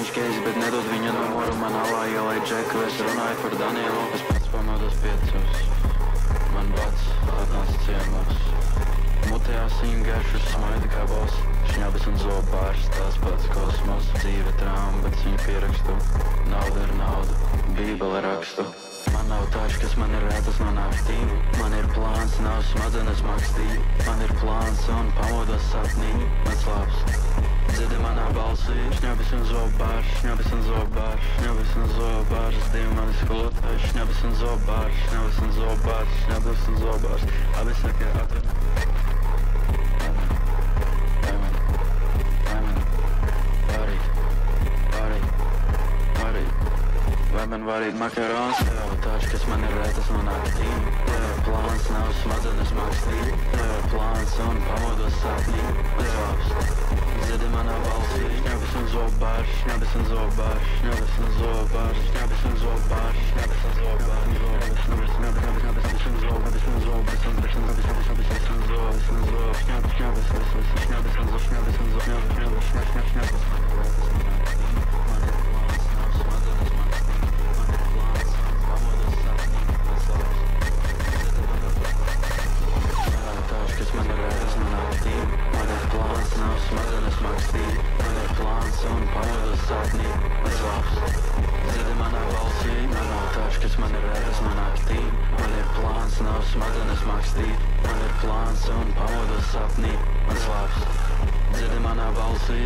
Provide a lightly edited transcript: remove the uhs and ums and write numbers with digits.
viņš gejs, bet nedod viņa numuru. Man alā ielai džeku, es runāju par Danielu. Es pats pamodos 5. Man bats atnāc ciemos. Mutē asiņu garšas smaida kā boss. Šņabas un zobārs, tās pats kosmos. Dzīve trauma, bet viņu pierakstu. Nauda ir nauda, bībele rakstu. Man nav taškas, man ir rētas no naktīm. Man ir plāns, nav smadzenes makstī. Man ir plāns un pamodos sapnī. Man slāps, dzirdi manā balsī. Šņabas un zobārs, šņabas un zobārs, šņabas un zobārs. Divi mani skolotāji, šņabas un zobārs, šņabas un zobārs, šņabas un zobārs. Abi saka atrada. Vai man varīt makarons? Tev taškas, man ir rētas no naktīm. Tev plāns, nav smadzenes makstī. Tev plāns un pamodos sapnī. Slāps, dzirdi manā balsī. Šņabas un zobārs, šņabas un zobārs, šņabas un zobārs, šņabas un zobārs, šņabas un zobārs, šņabas un zobārs, šņabas un zobārs, šņabas un zobārs, šņabas un zobārs, šņabas un zobārs, smadzenes makstīt. Man ir plāns un pamodos sapnī. Man slāps, dzirdi manā balsī.